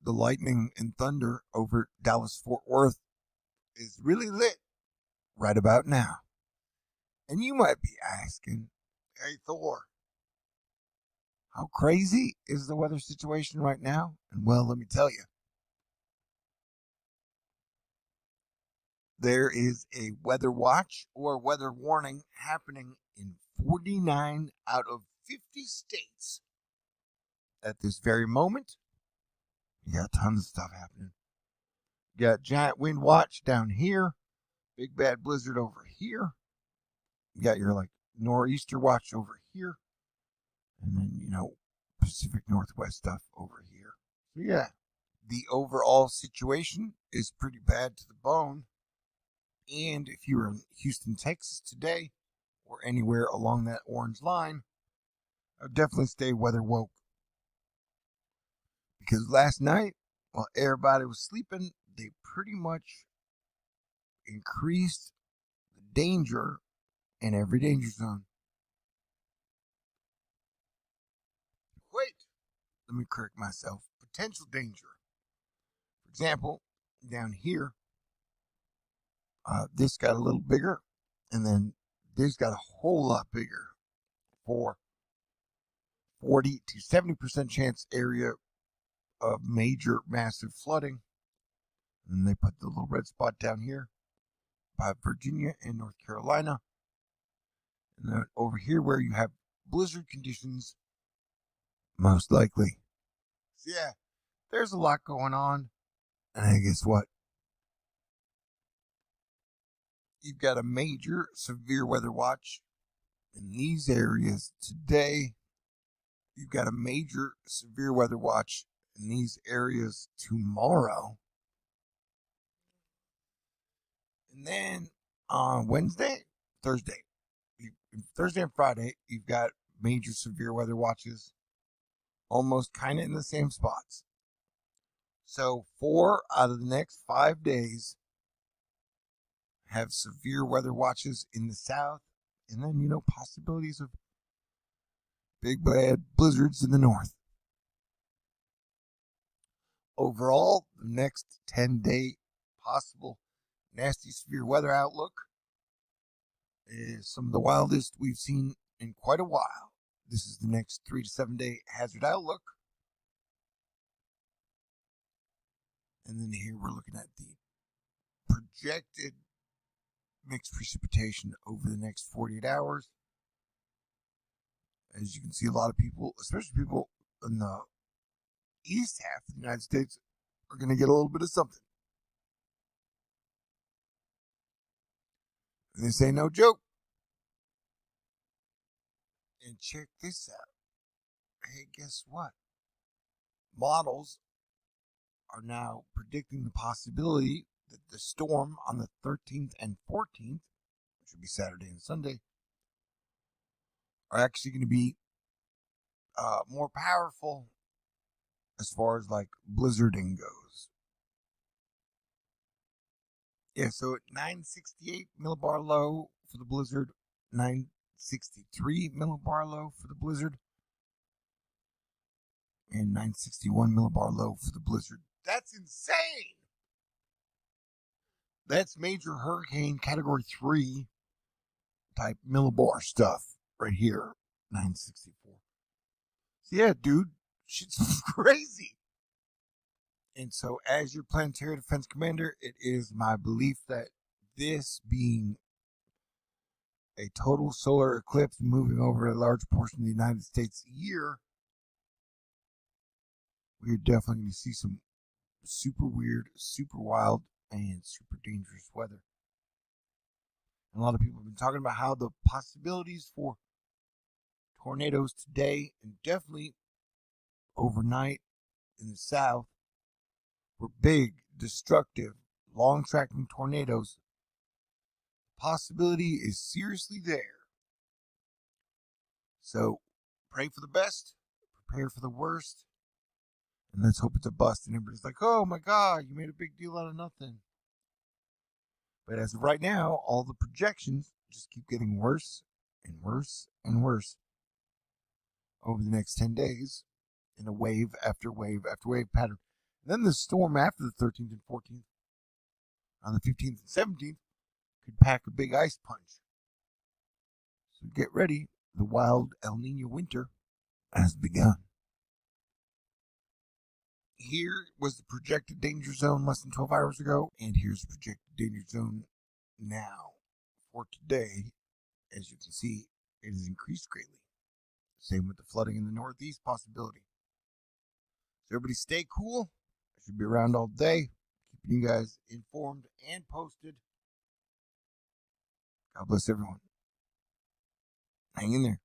the lightning and thunder over Dallas-Fort Worth is really lit right about now. And you might be asking, hey, Thor, how crazy is the weather situation right now? And well, let me tell you, there is a weather watch or weather warning happening in 49 out of 50 states at this very moment. You got tons of stuff happening. You got giant wind watch down here, big bad blizzard over here. You got your like nor'easter watch over here, and then Pacific Northwest stuff over here. So yeah, the overall situation is pretty bad to the bone. And if you were in Houston, Texas today, or anywhere along that orange line, I would definitely stay weather woke. Because last night, while everybody was sleeping, they pretty much increased the danger in every danger zone. Wait, let me correct myself. Potential danger. For example, down here, this got a little bigger, and then this got a whole lot bigger for 40 to 70% chance area of major massive flooding. And they put the little red spot down here by Virginia and North Carolina. And then over here where you have blizzard conditions, most likely. So yeah, there's a lot going on. And I guess what? You've got a major severe weather watch in these areas today. You've got a major severe weather watch in these areas tomorrow. And then on Thursday and Friday, you've got major severe weather watches almost kind of in the same spots. So 4 out of the next 5 days have severe weather watches in the south. And then, possibilities of big bad blizzards in the north. Overall, the next 10-day possible nasty severe weather outlook is some of the wildest we've seen in quite a while. This is the next 3 to 7 day hazard outlook. And then here we're looking at the projected mixed precipitation over the next 48 hours. As you can see, a lot of people, especially people in the east half of the United States, are going to get a little bit of something. And this ain't no joke. And check this out. Hey, guess what? Models are now predicting the possibility that the storm on the 13th and 14th, which would be Saturday and Sunday, are actually going to be more powerful as far as like blizzarding goes. Yeah, so at 968 millibar low for the blizzard, 963 millibar low for the blizzard, and 961 millibar low for the blizzard. That's insane! That's major hurricane category 3 type millibar stuff right here, 964. So yeah, dude, shit's crazy. And so as your planetary defense commander, it is my belief that this being a total solar eclipse moving over a large portion of the United States a year, we're definitely going to see some super weird, super wild, and super dangerous weather. And a lot of people have been talking about how the possibilities for tornadoes today and definitely overnight in the south were big, destructive, long-tracking tornadoes. The possibility is seriously there. So pray for the best, prepare for the worst, and let's hope it's a bust. And everybody's like, oh my God, you made a big deal out of nothing. But as of right now, all the projections just keep getting worse and worse and worse over the next 10 days in a wave after wave after wave pattern. Then the storm after the 13th and 14th, on the 15th and 17th, could pack a big ice punch. So get ready. The wild El Nino winter has begun. Here was the projected danger zone less than 12 hours ago, and here's the projected danger zone now. For today, as you can see, it has increased greatly. Same with the flooding in the northeast possibility. So everybody stay cool. I should be around all day, keeping you guys informed and posted. God bless everyone. Hang in there.